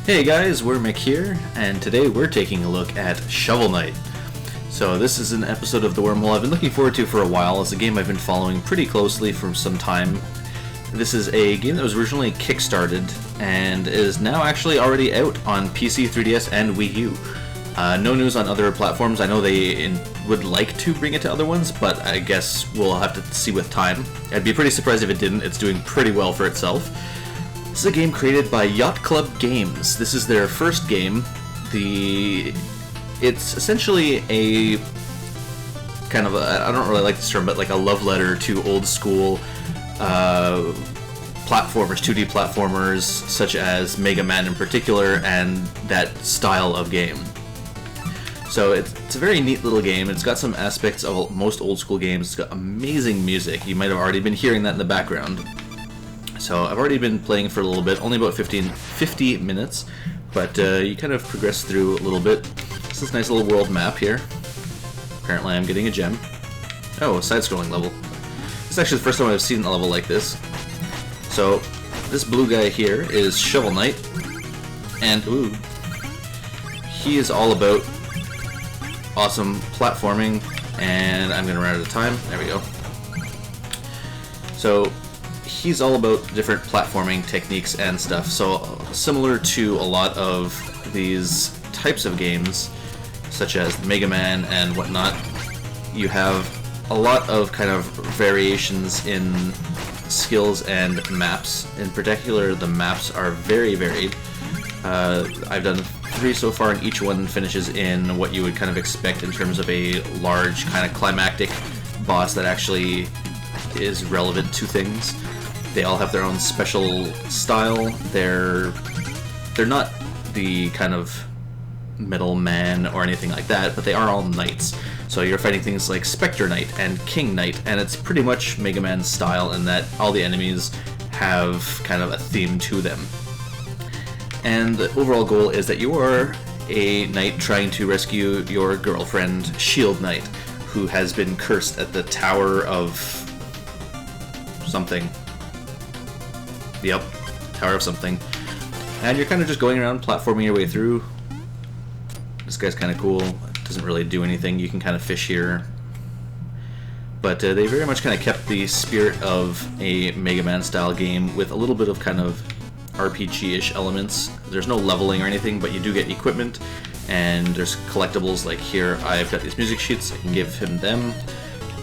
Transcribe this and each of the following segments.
Hey guys, Wormeck here, and today we're taking a look at Shovel Knight. So this is an episode of the Wormhole I've been looking forward to for a while. It's a game I've been following pretty closely for some time. This is a game that was originally kickstarted and is now actually already out on PC, 3DS, and Wii U. No news on other platforms. I know they would like to bring it to other ones, but I guess we'll have to see with time. I'd be pretty surprised if it didn't. It's doing pretty well for itself. This is a game created by Yacht Club Games. This is their first game. It's essentially a kind of I don't really like this term, but like a love letter to old school platformers, 2D platformers, such as Mega Man in particular, and that style of game. So it's a very neat little game. It's got some aspects of most old school games. It's got amazing music. You might have already been hearing that in the background. So I've already been playing for a little bit, only about 50 minutes, but you kind of progress through a little bit. This is a nice little world map here. Apparently I'm getting a gem. Oh, a side-scrolling level. This is actually the first time I've seen a level like this. So this blue guy here is Shovel Knight, and ooh, he is all about awesome platforming, and I'm gonna run out of time. There we go. So he's all about different platforming techniques and stuff. So similar to a lot of these types of games, such as Mega Man and whatnot, you have a lot of kind of variations in skills and maps. In particular, the maps are very varied. I've done 3 so far, and each one finishes in what you would kind of expect in terms of a large kind of climactic boss that actually is relevant to things. They all have their own special style. They're not the kind of Metal Man or anything like that, but they are all knights. So you're fighting things like Spectre Knight and King Knight, and it's pretty much Mega Man's style in that all the enemies have kind of a theme to them. And the overall goal is that you are a knight trying to rescue your girlfriend, Shield Knight, who has been cursed at the Tower of something. Yep, Tower of something. And you're kind of just going around platforming your way through. This guy's kind of cool. Doesn't really do anything. You can kind of fish here. But they very much kind of kept the spirit of a Mega Man style game with a little bit of kind of RPG-ish elements. There's no leveling or anything, but you do get equipment, and there's collectibles. Like here, I've got these music sheets. I can give him them.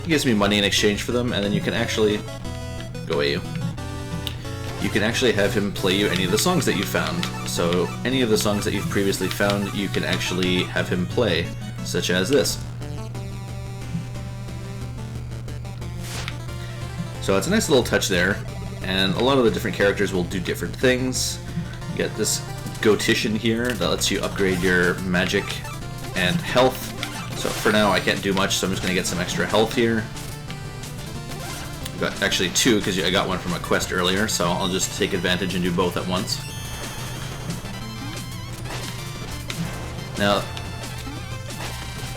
He gives me money in exchange for them, and then you can actually go away. You can actually have him play you any of the songs that you found. So any of the songs that you've previously found, you can actually have him play, such as this. So it's a nice little touch there, and a lot of the different characters will do different things. You got this Gotition here that lets you upgrade your magic and health. So for now I can't do much, so I'm just going to get some extra health here. I've got actually 2 because I got one from a quest earlier, so I'll just take advantage and do both at once. Now,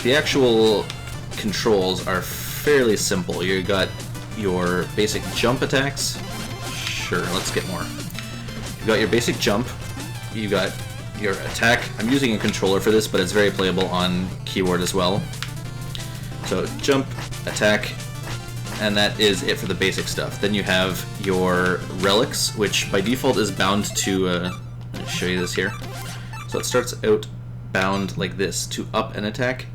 the actual controls are fairly simple. You got your basic jump attacks. Sure, let's get more. You got your basic jump. You got your attack. I'm using a controller for this, but it's very playable on keyboard as well. So jump, attack, and that is it for the basic stuff. Then you have your relics, which by default is bound to, let me show you this here. So it starts out bound like this to up an attack.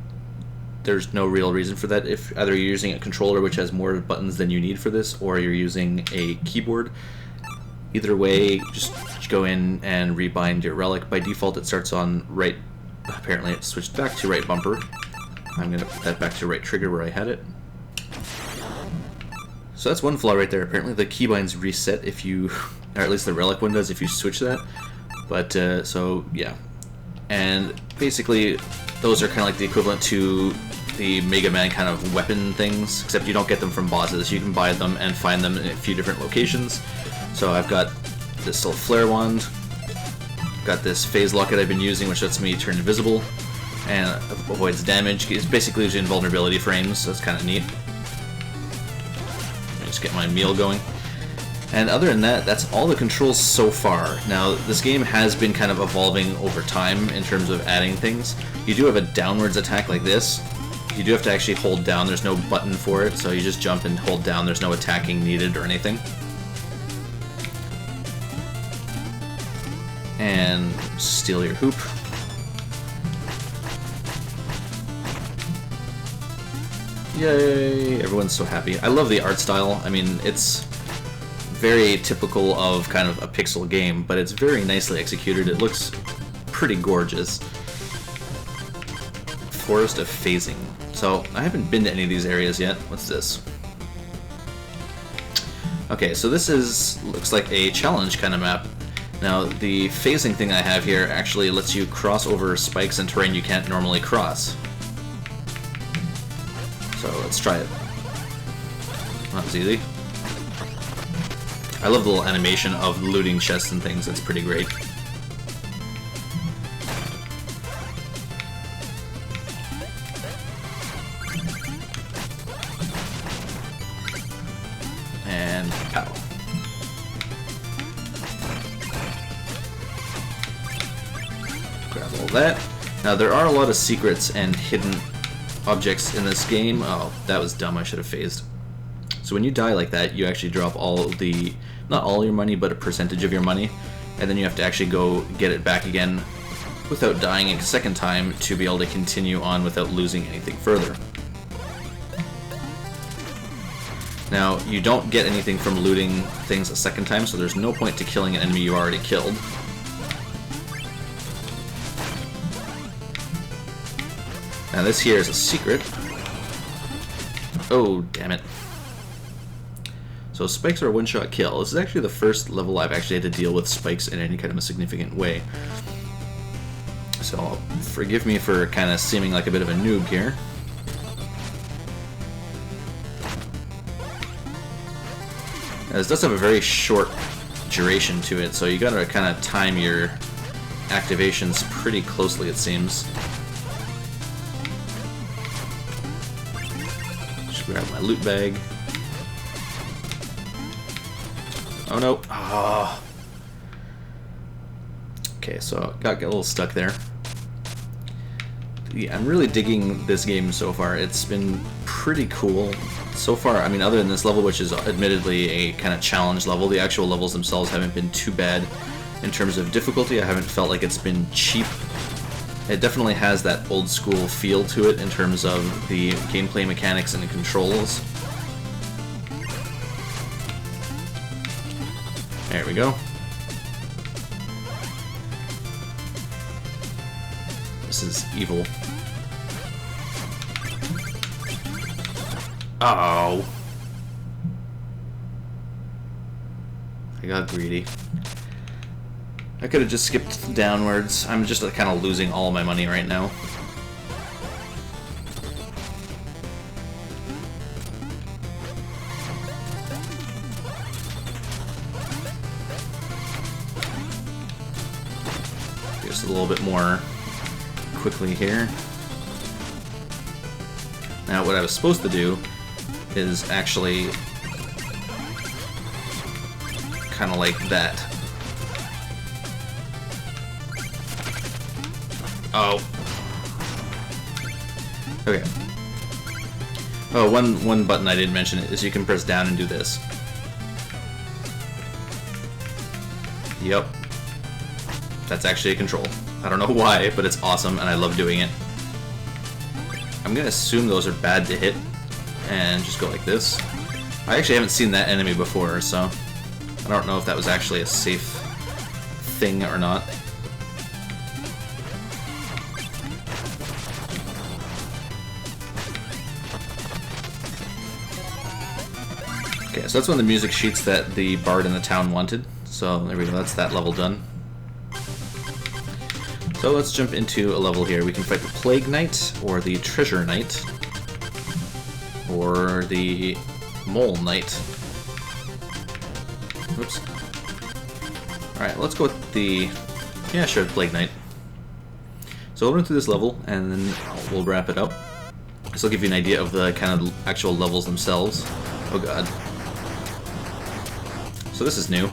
There's no real reason for that. If either you're using a controller which has more buttons than you need for this, or you're using a keyboard, either way, just go in and rebind your relic. By default it starts on right, apparently it switched back to right bumper. I'm going to put that back to right trigger where I had it. So that's one flaw right there. Apparently the keybinds reset if you, or at least the relic one does if you switch that. But, so, yeah. And basically, those are kind of like the equivalent to the Mega Man kind of weapon things, except you don't get them from bosses. You can buy them and find them in a few different locations. So I've got this little flare wand, got this phase locket I've been using, which lets me turn invisible, and avoids damage. It's basically using invulnerability frames, so it's kind of neat. Let me just get my meal going. And other than that, that's all the controls so far. Now, this game has been kind of evolving over time in terms of adding things. You do have a downwards attack like this. You do have to actually hold down. There's no button for it, so you just jump and hold down. There's no attacking needed or anything. And steal your hoop. Yay! Everyone's so happy. I love the art style. I mean, it's very typical of kind of a pixel game, but it's very nicely executed. It looks pretty gorgeous. Forest of Phasing. So, I haven't been to any of these areas yet. What's this? Okay, so this looks like a challenge kind of map. Now, the phasing thing I have here actually lets you cross over spikes and terrain you can't normally cross. So, let's try it. That was easy. I love the little animation of looting chests and things. That's pretty great. And pow. Grab all that. Now there are a lot of secrets and hidden objects in this game. Oh, that was dumb. I should have phased. So when you die like that, you actually drop all the, not all your money, but a percentage of your money, and then you have to actually go get it back again without dying a second time to be able to continue on without losing anything further. Now, you don't get anything from looting things a second time, so there's no point to killing an enemy you already killed. Now this here is a secret. Oh, damn it. So spikes are a one-shot kill. This is actually the first level I've actually had to deal with spikes in any kind of a significant way. So forgive me for kind of seeming like a bit of a noob here. Now, this does have a very short duration to it, so you gotta kind of time your activations pretty closely, it seems. Just grab my loot bag. Oh no. Oh. Okay, so got a little stuck there. Yeah, I'm really digging this game so far. It's been pretty cool. So far, I mean, other than this level, which is admittedly a kind of challenge level, the actual levels themselves haven't been too bad in terms of difficulty. I haven't felt like it's been cheap. It definitely has that old school feel to it in terms of the gameplay mechanics and the controls. There we go. This is evil. Oh. I got greedy. I could have just skipped downwards. I'm just kind of losing all my money right now. Just a little bit more quickly here. Now what I was supposed to do is actually kind of like that. Oh. Okay. Oh, one button I didn't mention is you can press down and do this. Yep. That's actually a control. I don't know why, but it's awesome and I love doing it. I'm gonna assume those are bad to hit and just go like this. I actually haven't seen that enemy before, so I don't know if that was actually a safe thing or not. Okay, so that's one of the music sheets that the bard in the town wanted. So there we go, that's that level done. So let's jump into a level here. We can fight the Plague Knight, or the Treasure Knight, or the Mole Knight. Oops. Alright, let's go with the... yeah, sure, Plague Knight. So we'll run through this level, and then we'll wrap it up. This will give you an idea of the kind of actual levels themselves. Oh god. So So this is new.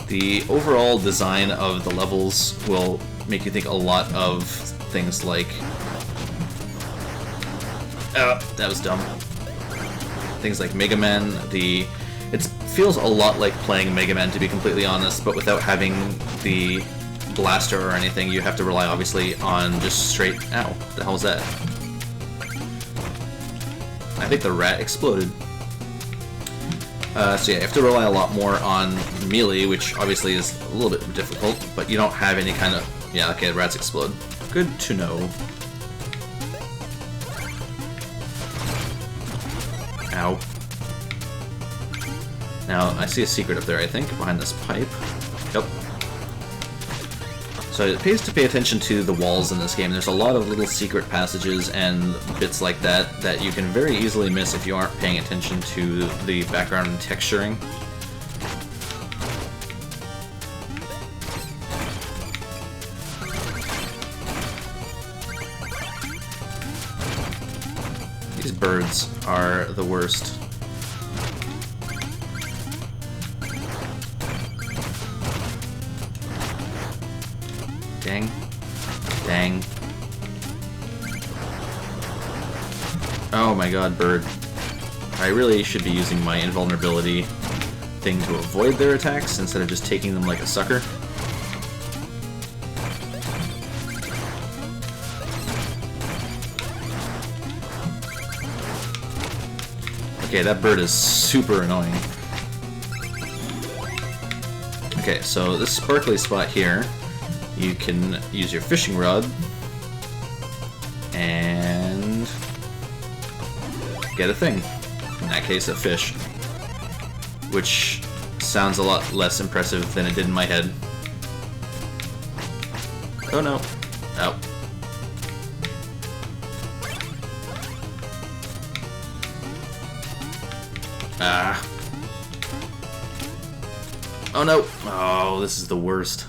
The overall design of the levels will make you think a lot of things like... that was dumb. Things like Mega Man, it feels a lot like playing Mega Man, to be completely honest, but without having the blaster or anything. You have to rely, obviously, on just straight... Ow, what the hell was that? I think the rat exploded. So yeah, you have to rely a lot more on melee, which obviously is a little bit difficult, but you don't have any kind of... Yeah, okay, rats explode. Good to know. Ow. Now, I see a secret up there, I think, behind this pipe. Yep. So it pays to pay attention to the walls in this game. There's a lot of little secret passages and bits like that that you can very easily miss if you aren't paying attention to the background and texturing. These birds are the worst. Dang. Dang. Oh my god, bird. I really should be using my invulnerability thing to avoid their attacks instead of just taking them like a sucker. Okay, that bird is super annoying. Okay, so this sparkly spot here, you can use your fishing rod and get a thing. In that case, a fish. Which sounds a lot less impressive than it did in my head. Oh no. Oh. Ah. Oh no. Oh, this is the worst.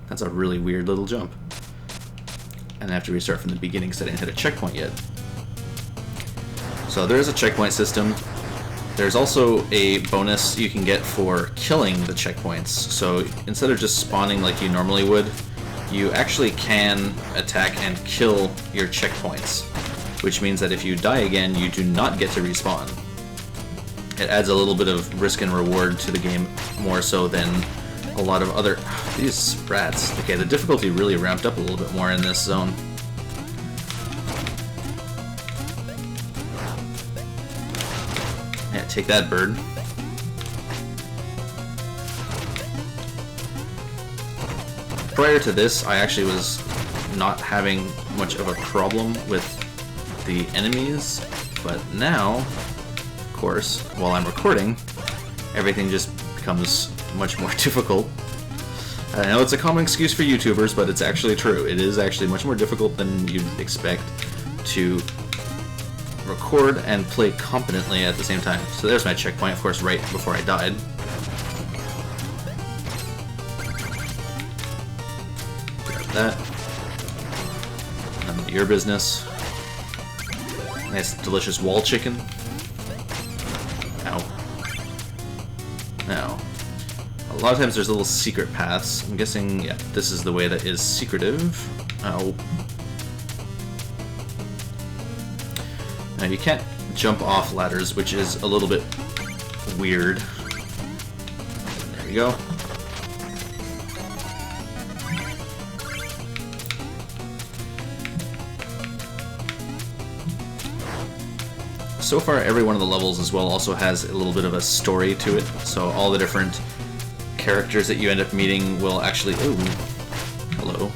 That's a really weird little jump. And I have to restart from the beginning because I didn't hit a checkpoint yet. So there is a checkpoint system. There's also a bonus you can get for killing the checkpoints. So instead of just spawning like you normally would, you actually can attack and kill your checkpoints. Which means that if you die again, you do not get to respawn. It adds a little bit of risk and reward to the game, more so than a lot of other... These rats. Okay, the difficulty really ramped up a little bit more in this zone. Yeah, take that, bird. Prior to this, I actually was not having much of a problem with the enemies, but now, of course, while I'm recording, everything just becomes much more difficult. I know it's a common excuse for YouTubers, but it's actually true. It is actually much more difficult than you'd expect to record and play competently at the same time. So there's my checkpoint, of course, right before I died. Grab that. None of your business. Nice, delicious wall chicken. Ow. Now, a lot of times there's little secret paths. I'm guessing, yeah, this is the way that is secretive. Ow. Now you can't jump off ladders, which is a little bit weird. There we go. So far, every one of the levels as well also has a little bit of a story to it. So all the different characters that you end up meeting will actually... Ooh, hello.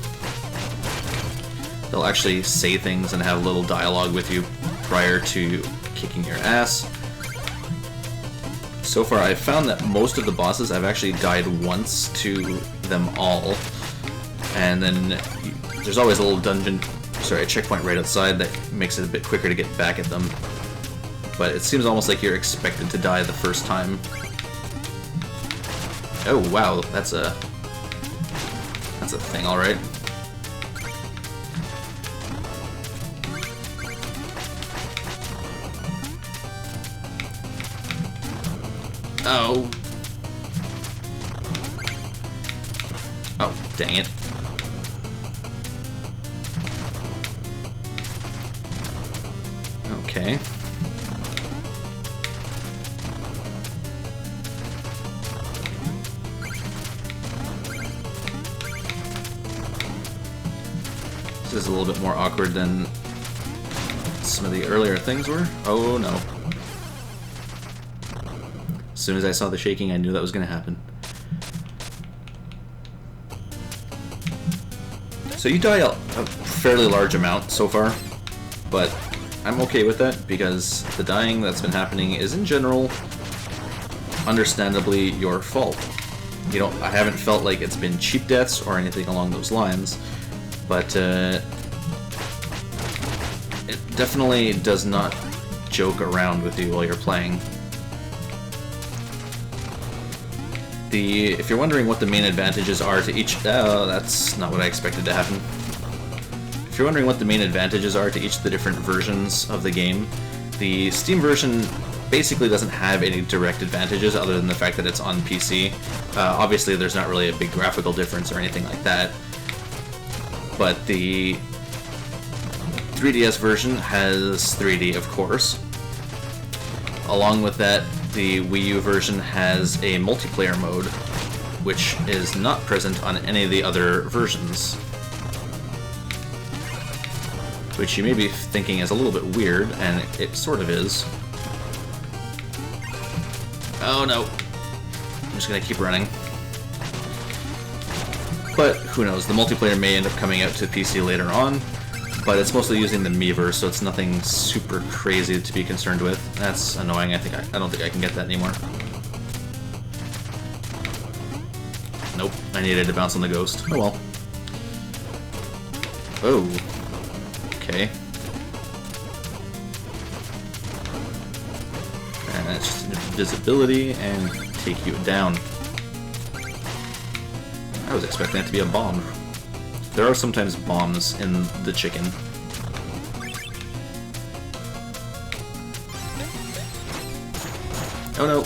They'll actually say things and have a little dialogue with you prior to kicking your ass. So far, I've found that most of the bosses, I've actually died once to them all. And then there's always a little a checkpoint right outside that makes it a bit quicker to get back at them. But it seems almost like you're expected to die the first time. Oh wow, that's a thing, alright. Oh. Oh, dang it. Okay. This is a little bit more awkward than some of the earlier things were. Oh no. As soon as I saw the shaking, I knew that was going to happen. So you die a fairly large amount so far, but I'm okay with that because the dying that's been happening is in general understandably your fault. You know, I haven't felt like it's been cheap deaths or anything along those lines, but it definitely does not joke around with you while you're playing. If you're wondering what the main advantages are to each... that's not what I expected to happen. If you're wondering what the main advantages are to each of the different versions of the game, the Steam version basically doesn't have any direct advantages other than the fact that it's on PC. Obviously there's not really a big graphical difference or anything like that, but the 3DS version has 3D, of course. Along with that, the Wii U version has a multiplayer mode, which is not present on any of the other versions. Which you may be thinking is a little bit weird, and it sort of is. Oh no. I'm just gonna keep running. But who knows, the multiplayer may end up coming out to PC later on, but it's mostly using the Miiverse, so it's nothing super crazy to be concerned with. That's annoying. I don't think I can get that anymore. Nope, I needed to bounce on the ghost. Oh well. Oh. Okay. And that's just invisibility and take you down. I was expecting that to be a bomb. There are sometimes bombs in the chicken. Oh no.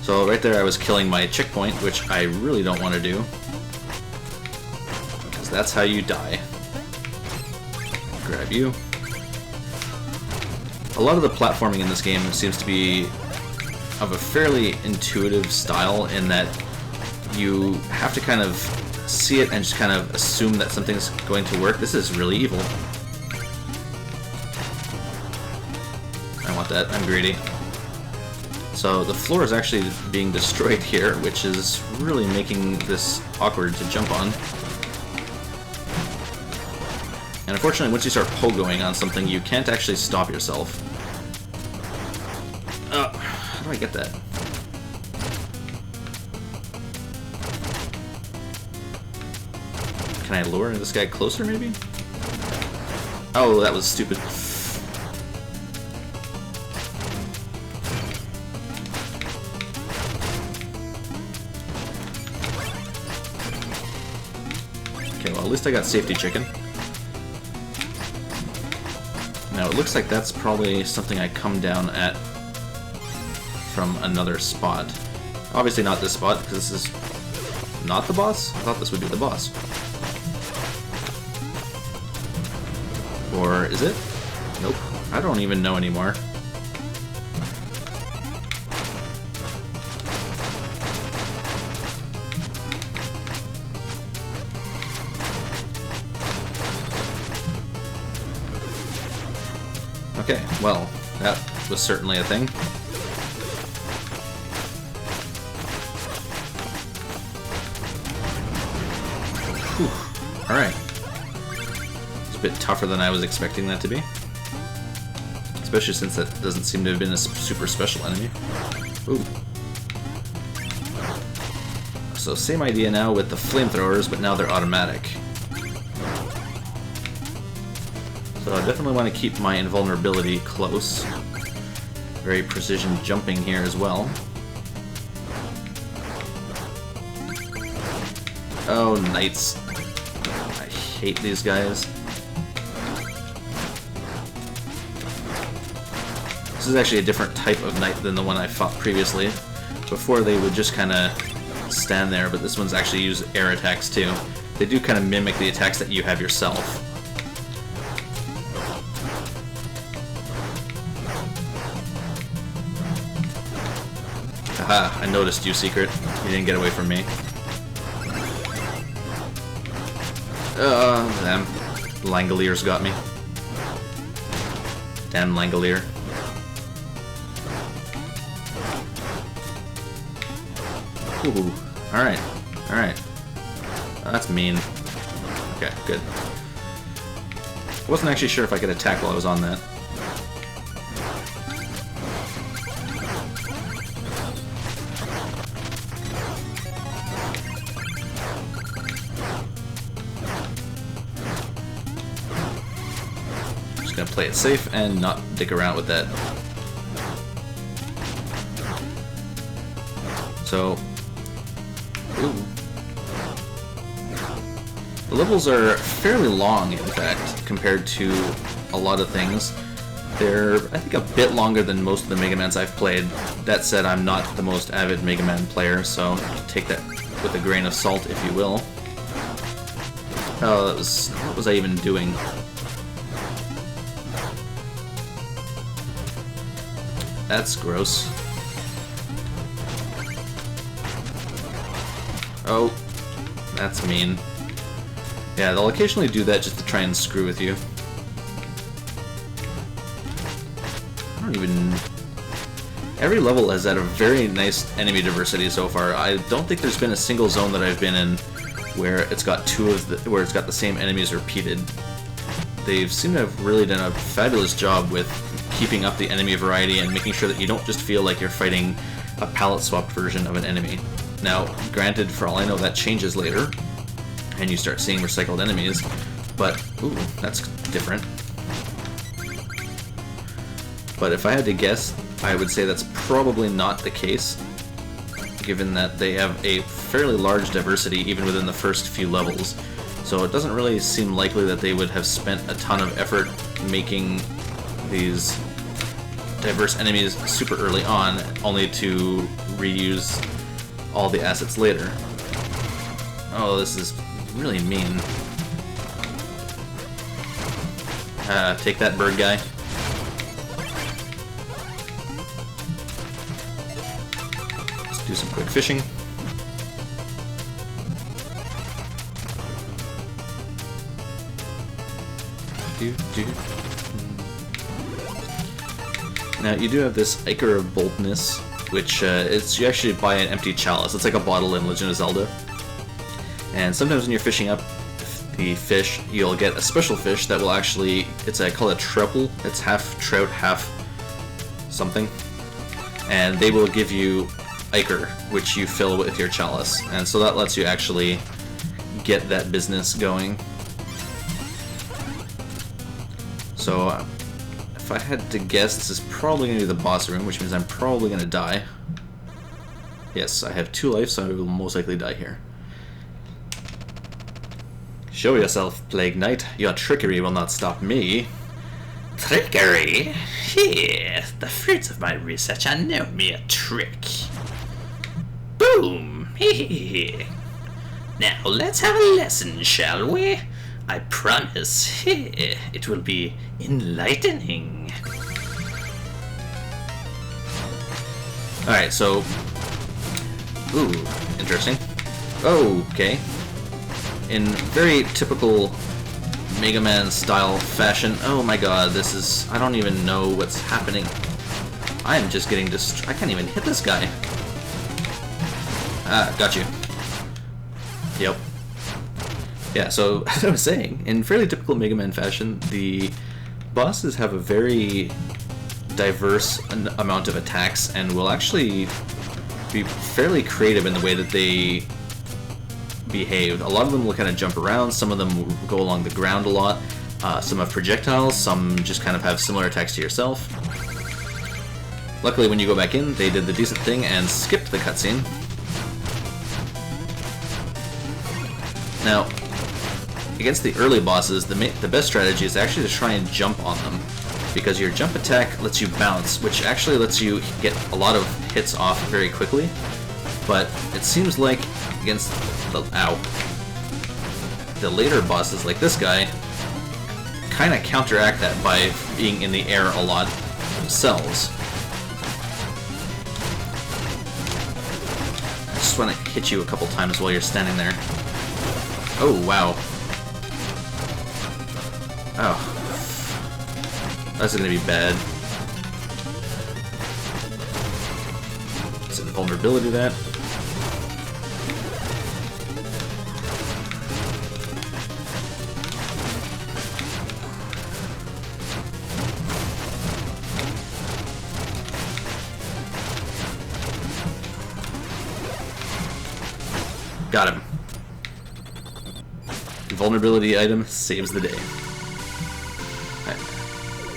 So right there I was killing my checkpoint, which I really don't want to do. Because that's how you die. Grab you. A lot of the platforming in this game seems to be of a fairly intuitive style in that you have to kind of see it and just kind of assume that something's going to work. This is really evil. I want that. I'm greedy. So the floor is actually being destroyed here, which is really making this awkward to jump on. And unfortunately, once you start pogoing on something, you can't actually stop yourself. How do I get that? Can I lure this guy closer, maybe? Oh, that was stupid. Okay, well, at least I got safety chicken. Now, it looks like that's probably something I come down at from another spot. Obviously not this spot, because this is not the boss? I thought this would be the boss. Or is it? Nope. I don't even know anymore. Okay, well, that was certainly a thing. Alright. It's a bit tougher than I was expecting that to be. Especially since that doesn't seem to have been a super special enemy. Ooh. So same idea now with the flamethrowers, but now they're automatic. So I definitely want to keep my invulnerability close. Very precision jumping here as well. Oh, knights. I hate these guys. This is actually a different type of knight than the one I fought previously. before they would just kind of stand there, but this one's actually use air attacks too. They do kind of mimic the attacks that you have yourself. Haha, I noticed you, Secret. You didn't get away from me. Them Langoliers got me. Damn Langolier. Ooh, alright, alright. That's mean. Okay, good. Wasn't actually sure if I could attack while I was on that. Just gonna play it safe and not dick around with that. So, ooh. The levels are fairly long, in fact, compared to a lot of things. They're, I think, a bit longer than most of the Mega Mans I've played. That said, I'm not the most avid Mega Man player, so take that with a grain of salt, if you will. Oh, what was I even doing? That's gross. Oh, that's mean. Yeah, they'll occasionally do that just to try and screw with you. I don't even... Every level has had a very nice enemy diversity so far. I don't think there's been a single zone that I've been in where it's got where it's got the same enemies repeated. They seem to have really done a fabulous job with keeping up the enemy variety and making sure that you don't just feel like you're fighting a palette-swapped version of an enemy. Now, granted, for all I know, that changes later, and you start seeing recycled enemies, but, ooh, that's different. But if I had to guess, I would say that's probably not the case, given that they have a fairly large diversity even within the first few levels. So it doesn't really seem likely that they would have spent a ton of effort making these diverse enemies super early on, only to reuse all the assets later. Oh, this is really mean. Take that, bird guy. Let's do some quick fishing. Now, you do have this Ichor of Boldness, which you actually buy an empty chalice. It's like a bottle in Legend of Zelda. And sometimes when you're fishing up the fish, you'll get a special fish that will actually, I call it treble. It's half trout, half something. And they will give you Ichor, which you fill with your chalice. And so that lets you actually get that business going. So, if I had to guess, this is probably going to be the boss room, which means I'm probably going to die. Yes, I have 2 lives, so I will most likely die here. Show yourself, Plague Knight. Your trickery will not stop me. Trickery? Here, the fruits of my research are no mere trick. Boom! Now let's have a lesson, shall we? I promise, it will be enlightening. Alright, so... Ooh, interesting. Oh, okay. In very typical Mega Man style fashion... Oh my god, this is... I don't even know what's happening. I am just getting I can't even hit this guy. Ah, got you. Yep. Yeah, so, as I was saying, in fairly typical Mega Man fashion, the bosses have a very diverse amount of attacks and will actually be fairly creative in the way that they behave. A lot of them will kind of jump around, some of them will go along the ground a lot, some have projectiles, some just kind of have similar attacks to yourself. Luckily, when you go back in, they did the decent thing and skipped the cutscene. Now, against the early bosses, the best strategy is actually to try and jump on them. because your jump attack lets you bounce, which actually lets you get a lot of hits off very quickly, but it seems like against the later bosses like this guy kind of counteract that by being in the air a lot themselves. I just want to hit you a couple times while you're standing there. Oh, wow. Oh. That's gonna be bad. Is it vulnerability to that? Got him. Vulnerability item saves the day.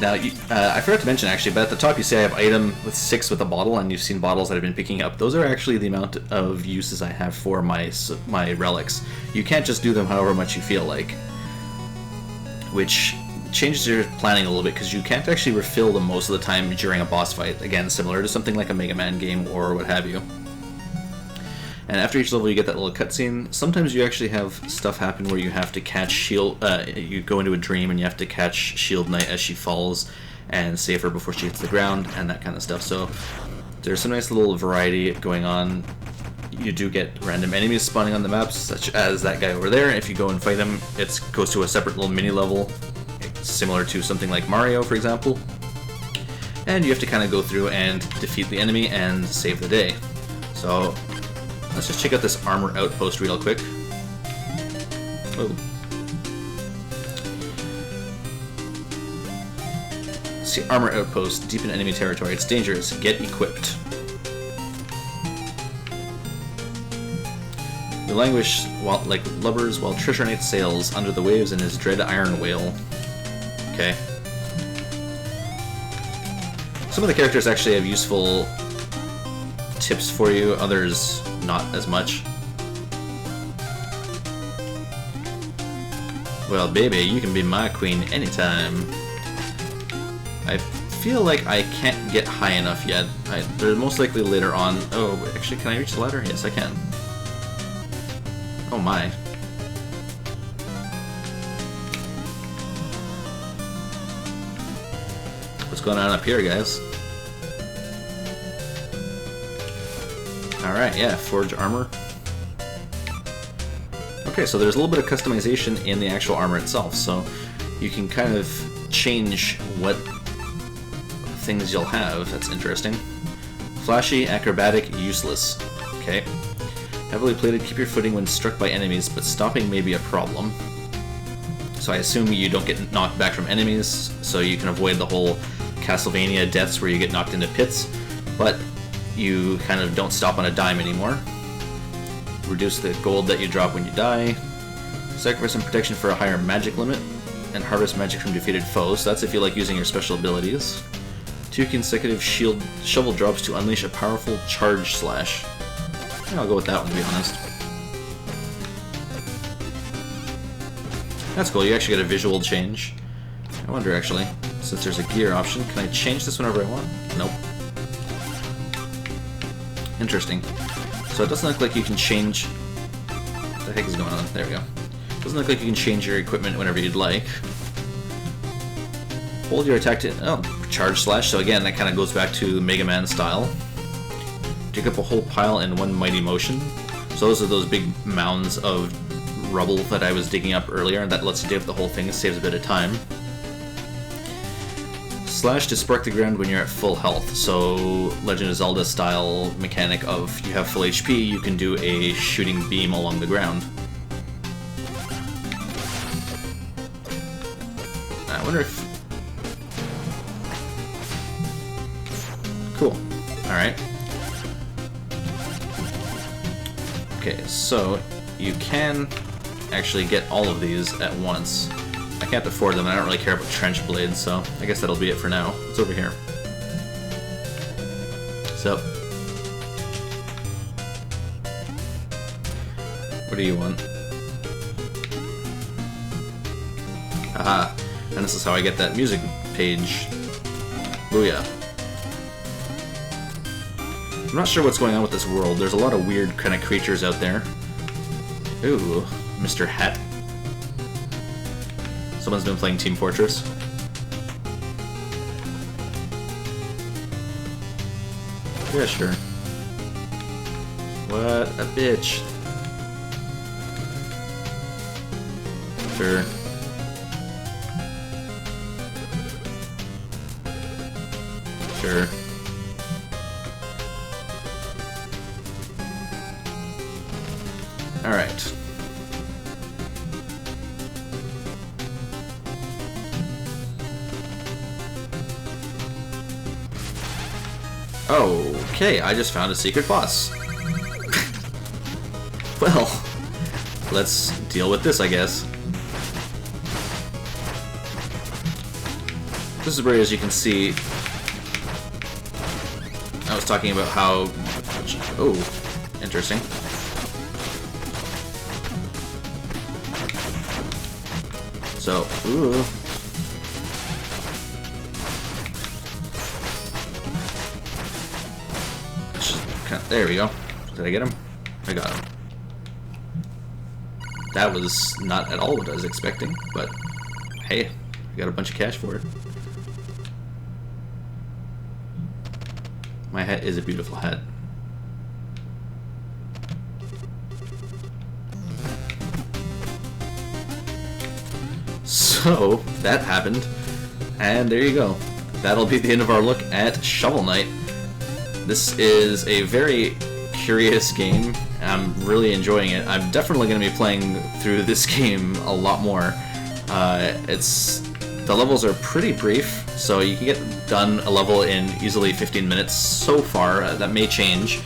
Now, I forgot to mention actually, but at the top you see I have item with 6 with a bottle, and you've seen bottles that I've been picking up. Those are actually the amount of uses I have for my relics. You can't just do them however much you feel like, which changes your planning a little bit, because you can't actually refill them most of the time during a boss fight. Again, similar to something like a Mega Man game or what have you. And after each level you get that little cutscene. Sometimes you actually have stuff happen where you have to catch Shield, you go into a dream and you have to catch Shield Knight as she falls and save her before she hits the ground and that kind of stuff. So there's some nice little variety going on. You do get random enemies spawning on the maps, such as that guy over there. If you go and fight him, it goes to a separate little mini level, similar to something like Mario, for example. And you have to kind of go through and defeat the enemy and save the day. So let's just check out this armor outpost real quick. Oh. Let's see, armor outpost, deep in enemy territory. It's dangerous. Get equipped. We languish like lubbers while Treasure Knight sails under the waves in his dread iron whale. Okay. Some of the characters actually have useful tips for you, others not as much. Well, baby, you can be my queen anytime. I feel like I can't get high enough yet. They're most likely later on. Oh, actually, can I reach the ladder? Yes, I can. Oh my. What's going on up here, guys? Alright, yeah, forge armor. Okay, so there's a little bit of customization in the actual armor itself, so you can kind of change what things you'll have. That's interesting. Flashy, acrobatic, useless. Okay. Heavily plated, keep your footing when struck by enemies, but stopping may be a problem. So I assume you don't get knocked back from enemies, so you can avoid the whole Castlevania deaths where you get knocked into pits, but you kind of don't stop on a dime anymore. Reduce the gold that you drop when you die. Sacrifice some protection for a higher magic limit, and harvest magic from defeated foes. So that's if you like using your special abilities. 2 consecutive shovel drops to unleash a powerful charge slash. Yeah, I'll go with that one, to be honest. That's cool, you actually get a visual change. I wonder actually, since there's a gear option, can I change this whenever I want? Nope. Interesting. So it doesn't look like you can change... What the heck is going on? There we go. It doesn't look like you can change your equipment whenever you'd like. Hold your attack to... Oh, charge slash. So again, that kind of goes back to Mega Man style. Dig up a whole pile in one mighty motion. So those are those big mounds of rubble that I was digging up earlier, and that lets you dig up the whole thing. It saves a bit of time. Slash to spark the ground when you're at full health. So Legend of Zelda style mechanic of you have full HP, you can do a shooting beam along the ground. I wonder if... Cool. Alright. Okay, so you can actually get all of these at once. I can't afford them, and I don't really care about trench blades, so I guess that'll be it for now. It's over here. So, what do you want? Aha, and this is how I get that music page Booyah. I'm not sure what's going on with this world. There's a lot of weird kind of creatures out there. Ooh, Mr. Hat. Someone's been playing Team Fortress. Yeah, sure. What a bitch. Sure. Sure. Alright. Okay, I just found a secret boss. Well, let's deal with this, I guess. This is where, as you can see, I was talking about how... Oh, interesting. So, ooh. There we go. Did I get him? I got him. That was not at all what I was expecting, but hey, I got a bunch of cash for it. My hat is a beautiful hat. So, that happened, and there you go. That'll be the end of our look at Shovel Knight. This is a very curious game. I'm really enjoying it. I'm definitely going to be playing through this game a lot more. The levels are pretty brief, so you can get done a level in easily 15 minutes so far. That may change,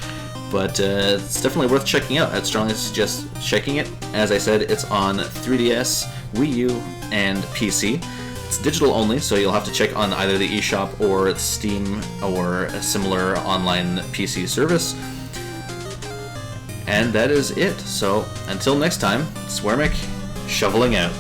but it's definitely worth checking out. I'd strongly suggest checking it. As I said, it's on 3DS, Wii U, and PC. It's digital only, so you'll have to check on either the eShop or Steam or a similar online PC service. And that is it. So until next time, it's Wormeck, shoveling out.